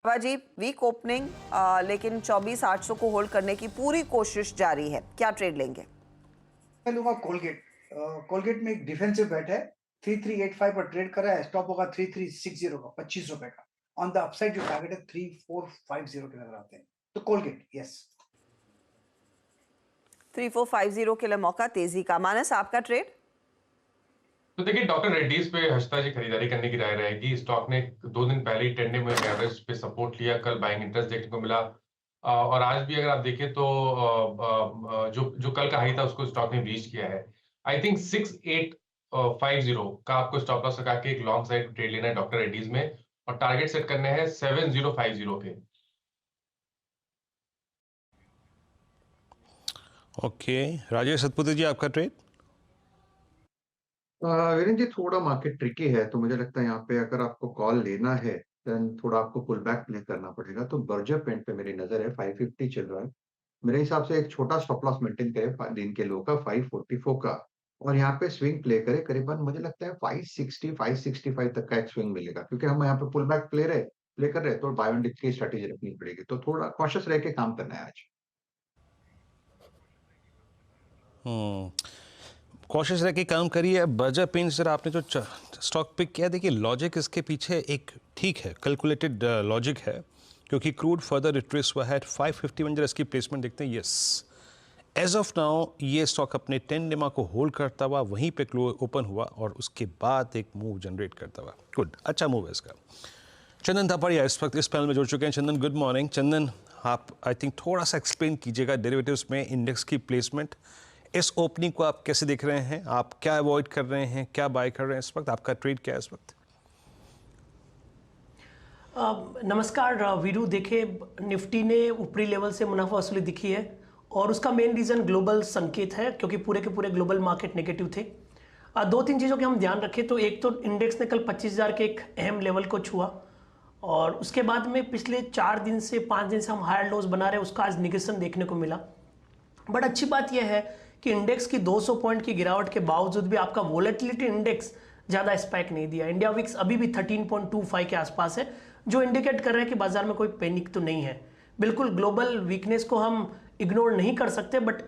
थापा जी, week opening लेकिन 24,800 को hold करने की पूरी कोशिश जारी है, क्या ट्रेड लेंगे? मैं लूंगा कोलगेट। कोलगेट में एक डिफेंसिव बेट है, 3385 पर ट्रेड कर रहा है, स्टॉप होगा 3360 का, 25 रुपए का। ऑन द अपसाइड जो टारगेट है 3450 के नजर आते हैं, तो कोलगेट यस। 3450 के लिए मौका तेजी का। मानस, आपका ट्रेड? तो देखिए, डॉक्टर रेड्डीज पे हर्षिता जी खरीदारी करने की राय रहेगी। स्टॉक ने 2 दिन पहले ही 10 डे मूविंग एवरेज पे सपोर्ट लिया, कल बाइंग इंटरेस्ट देखने को मिला। और आज भी अगर आप देखें तो जो कल का हाई था उसको स्टॉक ने रीच किया है। आई थिंक 6850 का आपको स्टॉप लॉस लगा के एक लॉन्ग साइड ट्रेड लेना है डॉक्टर रेड्डीज में, और टारगेट सेट करने हैं 7050 के। ओके, राजेश सतपुते जी, आपका ट्रेड? वीरेंद्र जी, थोड़ा मार्केट ट्रिकी है, तो मुझे लगता है यहाँ पे अगर आपको कॉल लेना है देन थोड़ा आपको पुल बैक प्ले करना पड़ेगा। तो बर्जर पेंट पे मेरी नजर है, 550 चल रहा है। मेरे हिसाब से एक छोटा स्टॉप लॉस मेंटेन करे दिन के लो का 544 का, और यहाँ पे स्विंग प्ले करे करीबन मुझे लगता है 560 565 तक का एक स्विंग मिलेगा, क्योंकि हम यहाँ पे पुल बैक प्ले कर रहे हैं, तो बाय वन डिप की स्ट्रेटेजी रखनी पड़ेगी। तो थोड़ा कॉशियस रह के काम करना है आज। कॉशियस रह के काम करिए। बर्जर पेंट सर, आपने जो स्टॉक पिक किया, देखिए लॉजिक इसके पीछे एक ठीक है, कैलकुलेटेड लॉजिक है, क्योंकि क्रूड फर्दर रिट्रेस हुआ है 551 जरा इसकी प्लेसमेंट देखते हैं। यस, एज ऑफ नाउ ये स्टॉक अपने 10 डेमा को होल्ड करता हुआ वहीं पे ओपन हुआ और उसके बाद एक मूव जनरेट करता हुआ। गुड, अच्छा मूव है इसका। चंदन थापड़िया इस वक्त इस पैनल में जुड़ चुके हैं। चंदन, गुड मॉर्निंग। चंदन, आप आई थिंक थोड़ा सा एक्सप्लेन कीजिएगा डेरिवेटिव्स में इंडेक्स की प्लेसमेंट, इस ओपनिंग को आप कैसे देख रहे हैं, आप क्या अवॉइड कर रहे हैं, क्या बाय कर रहे हैं इस वक्त, आपका ट्रेड क्या है इस वक्त? नमस्कार वीरू। देखिए, निफ्टी ने ऊपरी लेवल से मुनाफा वसूली दिखी है और उसका मेन रीज़न ग्लोबल संकेत है, क्योंकि पूरे के पूरे ग्लोबल मार्केट नेगेटिव थे। 2-3 चीज़ों के हम ध्यान रखें तो एक तो इंडेक्स ने कल 25,000 के एक अहम लेवल को छुआ, और उसके बाद में पिछले 4 दिन से 5 दिन से हम हायर लोज बना रहे हैं, उसका आज निगेशन देखने को मिला। बट अच्छी बात यह है कि इंडेक्स की 200 पॉइंट की गिरावट के बावजूद भी आपका वोलेटिलिटी इंडेक्स ज़्यादा स्पाइक नहीं दिया। इंडिया विक्स अभी भी 13.25 के आसपास है, जो इंडिकेट कर रहे हैं कि बाजार में कोई पैनिक तो नहीं है। बिल्कुल ग्लोबल वीकनेस को हम इग्नोर नहीं कर सकते, बट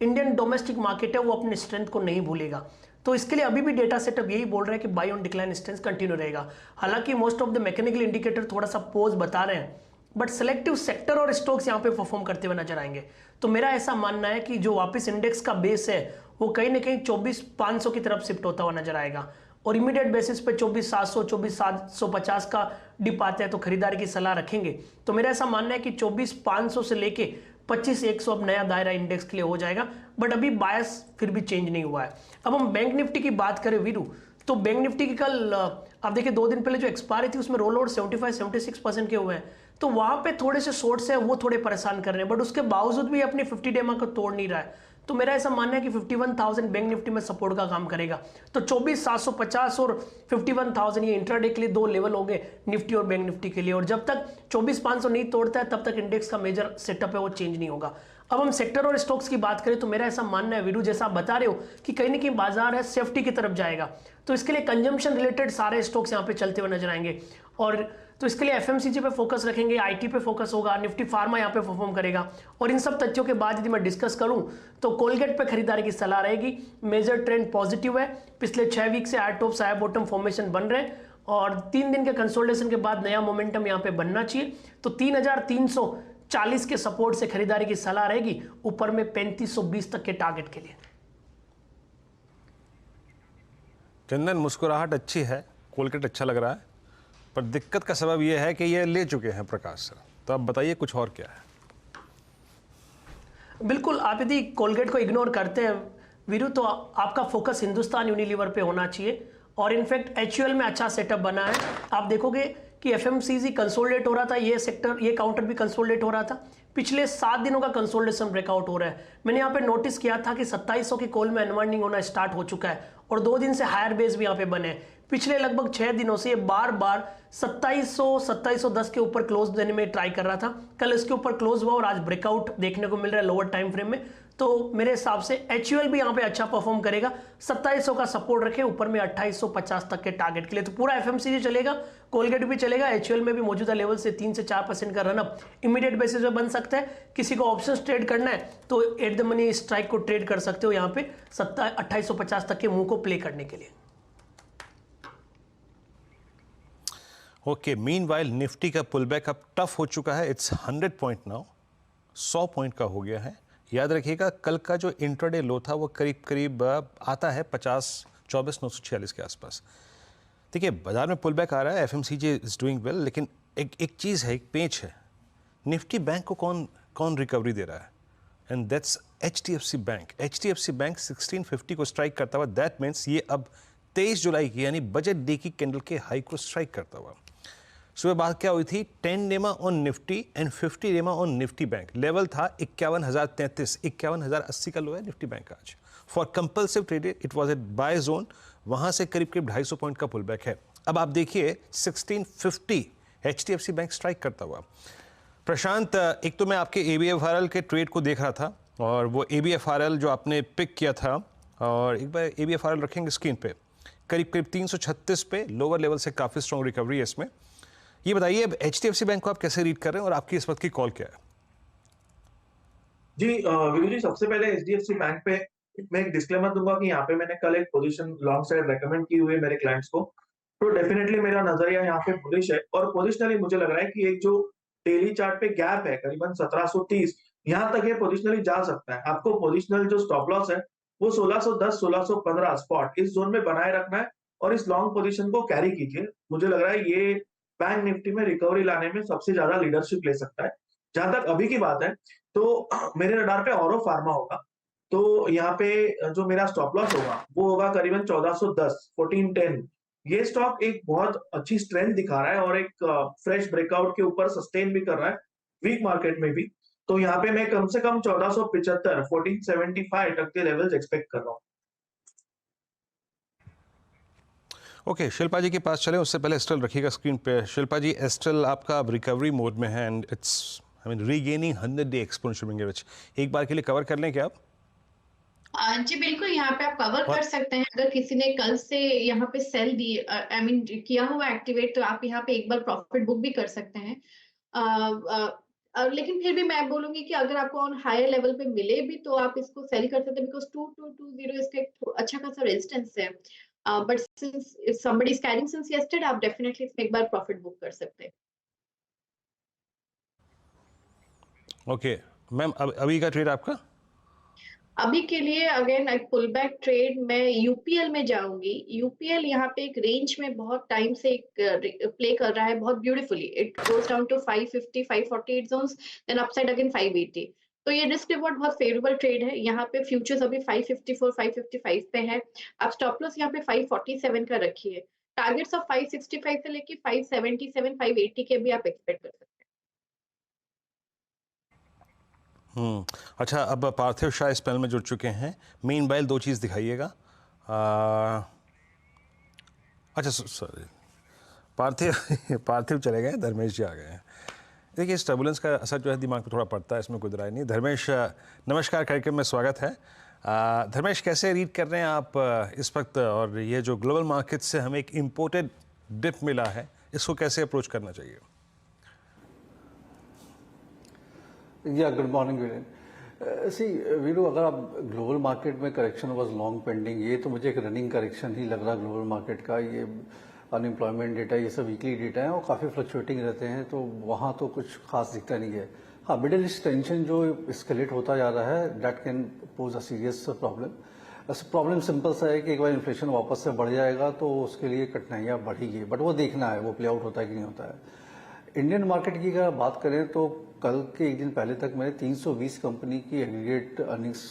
इंडियन डोमेस्टिक मार्केट है वो अपने स्ट्रेंथ को नहीं भूलेगा। तो इसके लिए अभी भी डेटा सेटअप यही बोल रहे हैं कि buy on decline strength continue रहेगा। हालांकि most of the mechanical indicator थोड़ा सा पोज बता रहे हैं, बट सेलेक्टिव सेक्टर और स्टॉक्स यहाँ पे परफॉर्म करते हुए नजर आएंगे। तो मेरा ऐसा मानना है कि जो वापस इंडेक्स का बेस है वो कहीं ना कहीं 24,500 की तरफ शिफ्ट होता हुआ नजर आएगा, और इमीडिएट बेसिस पे 24,700 24,750 का डिप आता है तो खरीदारी की सलाह रखेंगे। तो मेरा ऐसा मानना है कि 24,500 से लेके 25,100 अब नया दायरा इंडेक्स के लिए हो जाएगा, बट अभी बायस फिर भी चेंज नहीं हुआ है। अब हम बैंक निफ्टी की बात करें वीरू, तो बैंक निफ्टी की कल आप देखिए 2 दिन पहले जो एक्सपायरी थी उसमें रोल ओवर 75-76% के हुए हैं, तो वहां पे थोड़े से शॉर्ट्स है वो थोड़े परेशान कर रहे हैं, बट उसके बावजूद भी अपनी 50 डेमा को तोड़ नहीं रहा है। तो मेरा ऐसा मानना है कि 51,000 बैंक निफ्टी में सपोर्ट का काम करेगा। तो 24,750 और 51,000 ये इंट्राडे के लिए 2 लेवल होंगे निफ्टी और बैंक निफ्टी के लिए, और जब तक 24,500 नहीं तोड़ता है तब तक इंडेक्स का मेजर सेटअप है वो चेंज नहीं होगा। अब हम सेक्टर और स्टॉक्स की बात करें तो मेरा ऐसा मानना है वीरू, जैसा आप बता रहे हो कि कहीं ना कहीं बाजार है सेफ्टी की तरफ जाएगा, तो इसके लिए कंजम्पशन रिलेटेड सारे स्टॉक्स यहाँ पे चलते हुए नजर आएंगे, और तो इसके लिए एफएमसीजी पे फोकस रखेंगे, आईटी पे फोकस होगा, निफ्टी फार्मा यहाँ पे परफॉर्म करेगा। और इन सब तथ्यों के बाद यदि मैं डिस्कस करूं तो कोलगेट पे खरीदारी की सलाह रहेगी। मेजर ट्रेंड पॉजिटिव है, पिछले 6 वीक से higher top higher bottom formation बन रहे हैं, और 3 दिन के कंसोलिडेशन के बाद नया मोमेंटम यहाँ पे बनना चाहिए। तो 3,340 के सपोर्ट से खरीदारी की सलाह रहेगी, ऊपर में 3,520 तक के टारगेट के लिए। चंदन, मुस्कुराहट अच्छी है, कोलगेट अच्छा लग रहा है, पर दिक्कत का सबब यह है कि ये ले चुके हैं प्रकाश सर, तो अब बताइए कुछ और क्या है? बिल्कुल, आप यदि कोलगेट को इग्नोर करते हैं वीरू, तो आपका फोकस हिंदुस्तान यूनिलीवर पे होना चाहिए, और इनफैक्ट एचयूएल में अच्छा सेटअप बना है। आप देखोगे कि एफएमसीजी कंसोलिडेट हो रहा था, ये सेक्टर ये काउंटर भी कंसोलिडेट हो रहा था, पिछले 7 दिनों का कंसोलिडेशन ब्रेकआउट हो रहा है। मैंने यहाँ पे नोटिस किया था कि 2700 की कॉल में अनवाइंडिंग होना स्टार्ट हो चुका है, और 2 दिन से हायर बेस भी यहाँ पे बने। पिछले लगभग 6 दिनों से ये बार बार 2710 के ऊपर क्लोज देने में ट्राई कर रहा था। कल इसके ऊपर क्लोज हुआ और आज ब्रेकआउट देखने को मिल रहा है लोअर टाइम फ्रेम में। तो मेरे हिसाब से HUL भी यहाँ पे अच्छा परफॉर्म करेगा। 2700 का सपोर्ट रखे, ऊपर में 2850 तक के टारगेट के लिए। तो पूरा FMCG चलेगा, कोलगेट भी चलेगा। HUL में भी मौजूदा लेवल से 3 से 4% का रनअप इमीडिएट बेसिस पे बन सकता है। किसी को ऑप्शन ट्रेड करना है तो एट द मनी स्ट्राइक को ट्रेड कर सकते हो यहाँ पे 2850 तक के मूव को प्ले करने के लिए। ओके, मीनवाइल निफ्टी का पुलबैक अब टफ हो चुका है। इट्स 100 पॉइंट नाउ, 100 पॉइंट का हो गया है। याद रखिएगा कल का जो इंट्राडे लो था वो करीब करीब आता है 24,946 के आसपास। देखिए बाजार में पुलबैक आ रहा है, FMCG इज डूइंग वेल, लेकिन एक चीज़ है, एक पेच है। निफ्टी बैंक को कौन रिकवरी दे रहा है? And that's HDFC bank. HDFC bank 1650 को स्ट्राइक करता हुआ, दैट मीन्स ये अब 23 जुलाई की यानी बजट डे की कैंडल के हाई को स्ट्राइक करता हुआ। सुबह बात क्या हुई थी? 10 नेमा ऑन निफ्टी एंड 50 नेमा ऑन निफ्टी बैंक। लेवल था 51,033, 51,080 का लो है निफ्टी बैंक का आज। For compulsive traded it was a buy zone, वहां से करीब करीब 250 पॉइंट का पुलबैक है। अब आप देखिए 1650 HDFC बैंक स्ट्राइक करता हुआ। प्रशांत, एक तो मैं आपके ABFRL के ट्रेड को देख रहा था, और वो ABFRL जो आपने पिक किया था, और एक बार ABFRL रखेंगे स्क्रीन पे, करीब करीब 336 पे लोअर लेवल से काफ़ी स्ट्रॉन्ग रिकवरी है इसमें। ये बताइए अब HDFC बैंक को आप कैसे रीड कर रहे हैं और आपकी इस वक्त की कॉल क्या है? जी वीरू जी, सबसे पहले HDFC बैंक पे मैं एक डिस्क्लेमर दूंगा कि यहाँ पे मैंने कल एक पोजीशन लॉन्ग साइड रेकमेंड की हुई है मेरे क्लाइंट्स को। तो डेफिनेटली मेरा नजरिया यहाँ पे बुलिश है, और पोजिशनली मुझे लग रहा है कि एक जो डेली चार्ट पे गैप है करीबन 1730, यहाँ तक ये पोजिशनली जा सकता है। आपको पोजिशनल जो स्टॉप लॉस है वो 1610 1615 स्पॉट इस जोन में बनाए रखना है, और इस लॉन्ग पोजीशन को कैरी कीजिए। मुझे लग रहा है ये बैंक निफ्टी में रिकवरी लाने में सबसे ज्यादा लीडरशिप ले सकता है। जहां तक अभी की बात है तो मेरे रडार पे औरो फार्मा होगा, तो यहाँ पे जो मेरा स्टॉप लॉस होगा वो होगा करीबन 1410 1410। ये स्टॉक एक बहुत अच्छी स्ट्रेंथ दिखा रहा है और एक फ्रेश ब्रेकआउट के ऊपर सस्टेन भी कर रहा है वीक मार्केट में भी। तो यहाँ पे मैं कम से कम 1475 1475 तक के लेवल्स एक्सपेक्ट कर रहा हूँ। ओके, शिल्पा जी के पास चले, उससे पहले एस्ट्रल रखिएगा स्क्रीन पे। शिल्पा जी, एस्ट्रल आपका अब रिकवरी मोड में है and it's regaining 100 day exponential moving average. एक बार के लिए कवर कर लें क्या आप? जी बिल्कुल, यहाँ पे आप कवर कर सकते हैं। अगर किसी ने कल से यहाँ पे सेल दी किया हुआ एक्टिवेट, तो आप यहाँ पे एक बार प्रॉफिट बुक भी कर सकते हैं। लेकिन फिर भी मैं बोलूंगी कि अगर आपको ऑन हायर लेवल पे मिले भी तो आप इसको सेल कर सकते हैं, बिकॉज 2220 इसका एक अच्छा खासा रेजिस्टेंस है। But since somebody is carrying since yesterday, आप डेफिनेटली इसमें एक बार प्रॉफिट बुक कर सकते हैं। ओके मैम, अभी का ट्रेड आपका? अभी के लिए अगेन एक पुल बैक ट्रेड मैं UPL में जाऊंगी। UPL यहाँ पे एक रेंज में बहुत टाइम से प्ले कर रहा है बहुत beautifully. It goes down to 550 548 zones, then upside again 580। तो ये रिस्क रिवॉर्ड बहुत फेवरेबल ट्रेड है। यहाँ पे फ्यूचर्स अभी 554 555 पे है। आप स्टॉप लॉस यहाँ पे 547 का रखिए। टारगेट्स ऑफ 565 से लेके 577 580 के भी आप एक्सपेक्ट कर सकते हैं। अच्छा, अब पार्थिव शाह इस पैनल में जुड़ चुके हैं। मेन बाइल दो चीज़ दिखाइएगा। अच्छा सॉरी, पार्थिव चले गए, धर्मेश जी आ गए हैं। देखिए इस टर्बुलेंस का असर जो है दिमाग पे थोड़ा पड़ता है, इसमें कोई राय नहीं। धर्मेश नमस्कार, कार्यक्रम में स्वागत है। धर्मेश, कैसे रीड कर रहे हैं आप इस वक्त, और ये जो ग्लोबल मार्केट से हमें एक इम्पोर्टेड डिप मिला है, इसको कैसे अप्रोच करना चाहिए? या गुड मॉर्निंग वीरेन। सी वीरू, अगर आप ग्लोबल मार्केट में करेक्शन वाज लॉन्ग पेंडिंग, ये तो मुझे एक रनिंग करेक्शन ही लग रहा ग्लोबल मार्केट का। ये अनएम्प्लॉयमेंट डेटा, ये सब वीकली डेटा है और काफ़ी फ्लक्चुएटिंग रहते हैं, तो वहाँ तो कुछ खास दिखता नहीं है। हाँ, मिडिल ईस्ट टेंशन जो एस्केलेट होता जा रहा है, that can pose a serious problem. Problem simple सा है कि एक बार इन्फ्लेशन वापस से बढ़ जाएगा तो उसके लिए कठिनाइयाँ बढ़ेगी, बट वो देखना है वो प्ले आउट होता है कि नहीं होता है। इंडियन मार्केट की अगर बात करें तो कल के एक दिन पहले तक मैंने 320 कंपनी की एग्रीगेट अर्निंग्स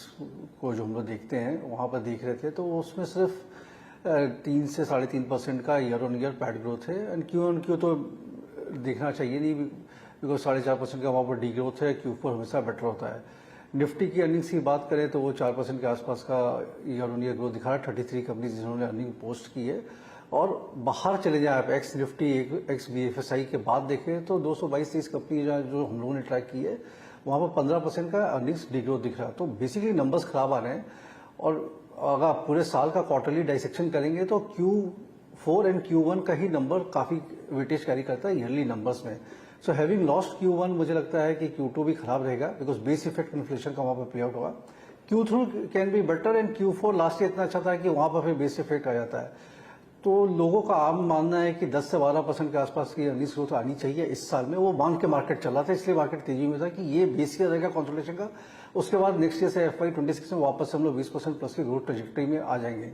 को जो हम लोग देखते हैं वहाँ पर देख रहे थे, तो उसमें सिर्फ 3 से 3.5% का year on year pad growth है। एंड क्यू ऑन क्यू तो देखना चाहिए नहीं, बिकॉज 4.5% का वहाँ पर डी ग्रोथ है। Q4 हमेशा बेटर होता है। निफ्टी की अर्निंग्स की बात करें तो वो 4% के आसपास का ईयर ऑन ईयर ग्रोथ दिखा रहा है। 33 कंपनी जिन्होंने अर्निंग पोस्ट की है, और बाहर चले जाए आप एक्स निफ्टी एक्स BFSI के बाद देखें तो 222-23 कंपनी जो हम लोगों ने ट्रैक की है, वहाँ पर 15% का अर्निंग्स डिग्रोथ दिख रहा है। तो बेसिकली नंबर्स खराब आ रहे हैं, और अगर आप पूरे साल का क्वार्टरली डाइसेक्शन करेंगे तो Q4 एंड Q1 का ही नंबर काफी वेटेज कैरी करता है ईयरली नंबर्स में। सो हैविंग लॉस्ट Q1, मुझे लगता है कि Q2 भी खराब रहेगा, बिकॉज बेस इफेक्ट इन्फ्लेशन का वहां पर प्ले आउट होगा। Q3 can be better, and Q4 last year इतना अच्छा था कि वहां पर फिर बेस इफेक्ट आ जाता है। तो लोगों का आम मानना है कि 10 से 12% के आसपास की अर्निंग्स ग्रोथ आनी चाहिए इस साल में। वो मांग के मार्केट चल रहा था, इसलिए मार्केट तेजी में था कि ये बेस ईयर रहेगा कंसोलिडेशन का। उसके बाद नेक्स्ट ईयर से FY26 में वापस से हम लोग 20% प्लस की ग्रोथ ट्रेजेक्टरी में आ जाएंगे।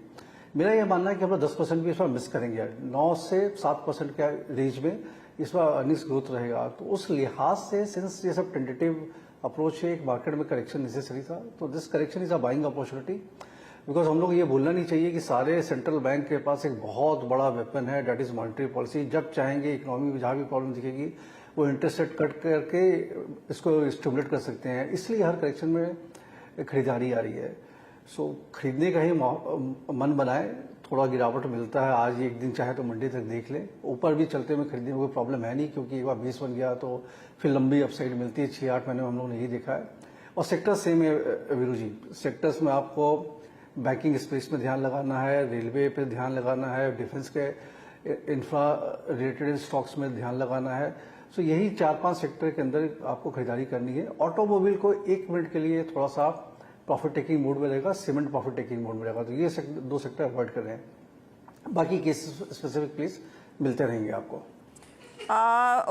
मेरा ये मानना है कि हम लोग 10% भी इस बार मिस करेंगे, 9 से 7% के रेंज में इस बार अर्निंग्स ग्रोथ रहेगा। तो उस लिहाज से सिंस ये सब टेंटेटिव अप्रोच है, एक मार्केट में करेक्शन नेसेसरी था, तो this correction is a buying opportunity. Because हम लोग ये बोलना नहीं चाहिए कि सारे सेंट्रल बैंक के पास एक बहुत बड़ा वेपन है, डेट इज मॉनेटरी पॉलिसी। जब चाहेंगे इकोनॉमी में जहां भी प्रॉब्लम दिखेगी वो इंटरेस्ट रेट कट करके इसको स्टिमुलेट कर सकते हैं, इसलिए हर करेक्शन में खरीदारी आ रही है। सो खरीदने का ही मन बनाए, थोड़ा गिरावट मिलता है, आज एक दिन चाहे तो मंडे तक देख ले, ऊपर भी चलते हुए खरीदने में कोई प्रॉब्लम है नहीं, क्योंकि एक बार बेस बन गया तो फिर लंबी अपसाइड मिलती है। 6-8 महीने में हम लोगों ने यही देखा है। और सेक्टर सेम है वीरू जी, सेक्टर्स में आपको बैंकिंग स्पेस में ध्यान लगाना है, रेलवे पे ध्यान लगाना है, डिफेंस के इंफ्रा रिलेटेड स्टॉक्स में ध्यान लगाना है। सो यही 4-5 सेक्टर के अंदर आपको खरीदारी करनी है। ऑटोमोबाइल को 1 मिनट के लिए थोड़ा सा प्रॉफिट टेकिंग मोड में रहेगा, सीमेंट प्रॉफिट टेकिंग मोड में रहेगा, तो ये 2 सेक्टर अवॉइड कर रहे हैं। बाकी केस स्पेसिफिक प्लेस मिलते रहेंगे आपको।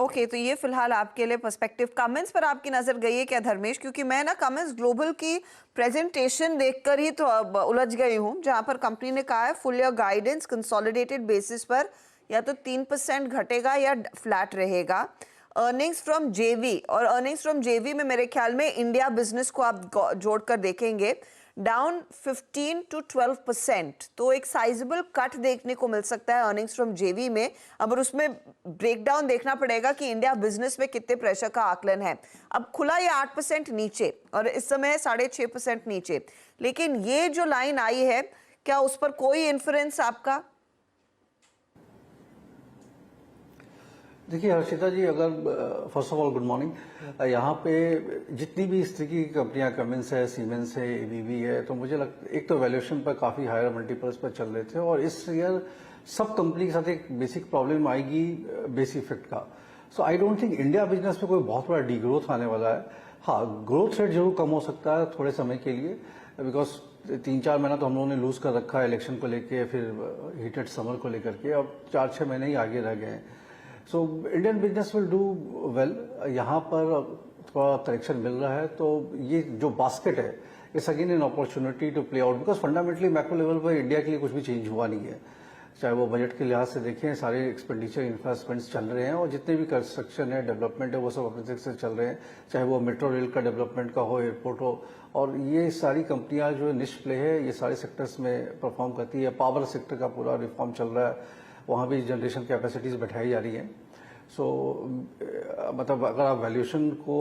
ओके, तो ये फिलहाल आपके लिए पर्सपेक्टिव। कमेंट्स पर आपकी नजर गई है क्या धर्मेश? क्योंकि मैं ना कमेंट्स ग्लोबल की प्रेजेंटेशन देखकर ही तो अब उलझ गई हूँ, जहां पर कंपनी ने कहा है full year guidance consolidated basis पर या तो 3% घटेगा या फ्लैट रहेगा। अर्निंग्स फ्रॉम जेवी, और अर्निंग्स फ्रॉम जेवी में मेरे ख्याल में इंडिया बिजनेस को आप जोड़कर देखेंगे, डाउन 15 to 12%, तो एक साइजेबल कट देखने को मिल सकता है अर्निंग्स फ्रॉम जेवी में। अब उसमें ब्रेकडाउन देखना पड़ेगा कि इंडिया बिजनेस में कितने प्रेशर का आकलन है। अब खुला ये 8% नीचे और इस समय 6.5% नीचे, लेकिन ये जो लाइन आई है, क्या उस पर कोई इन्फ्लुएंस आपका? देखिए हर्षिता जी, अगर first of all good morning, यहाँ पे जितनी भी इस तरह की कंपनियां, कमिंस है, सीमेंस है, एबीबी है, तो मुझे लगता एक तो वैल्यूएशन पर काफी हायर मल्टीपल्स पर चल रहे थे, और इस ईयर सब कंपनी के साथ एक बेसिक प्रॉब्लम आएगी बेस इफेक्ट का। So I don't think India business में कोई बहुत बड़ा डी ग्रोथ आने वाला है। हाँ, ग्रोथ रेट जरूर कम हो सकता है थोड़े समय के लिए, बिकॉज 3-4 महीना तो हम लोगों ने लूज कर रखा है इलेक्शन को लेके, फिर हीटेड समर को लेकर के, अब 4-6 महीने ही आगे रह गए हैं। So Indian business will do well. यहाँ पर थोड़ा करेक्शन मिल रहा है, तो ये जो बास्केट है it's again an opportunity to play out, because fundamentally macro level पर इंडिया के लिए कुछ भी चेंज हुआ नहीं है। चाहे वो बजट के लिहाज से देखें, सारे एक्सपेंडिचर इन्वेस्टमेंट्स चल रहे हैं, और जितने भी कंस्ट्रक्शन है, डेवलपमेंट है, वो सब अपने से चल रहे हैं, चाहे वो मेट्रो रेल का डेवलपमेंट का हो, एयरपोर्ट हो, और ये सारी कंपनियां जो निश प्ले है ये सारे सेक्टर्स में परफॉर्म करती है। पावर सेक्टर का पूरा रिफॉर्म चल रहा है, वहाँ भी जनरेशन कैपेसिटीज बैठाई जा रही है। सो मतलब अगर आप वैल्यूएशन को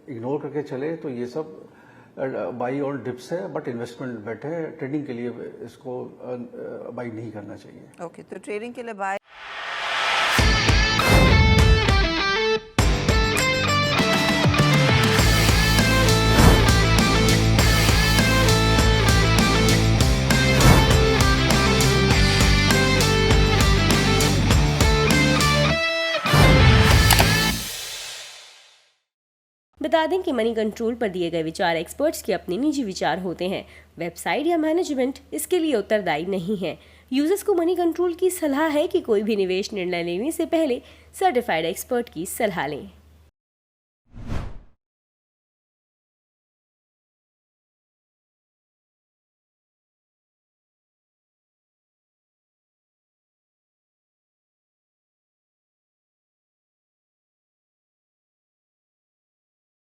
इग्नोर करके चले तो ये सब बाई और डिप्स है, बट इन्वेस्टमेंट बेट है, ट्रेडिंग के लिए इसको बाई नहीं करना चाहिए। ओके, तो ट्रेडिंग के लिए बाय। बता दें कि मनी कंट्रोल पर दिए गए विचार एक्सपर्ट्स के अपने निजी विचार होते हैं। वेबसाइट या मैनेजमेंट इसके लिए उत्तरदायी नहीं है। यूजर्स को मनी कंट्रोल की सलाह है कि कोई भी निवेश निर्णय लेने से पहले सर्टिफाइड एक्सपर्ट की सलाह लें।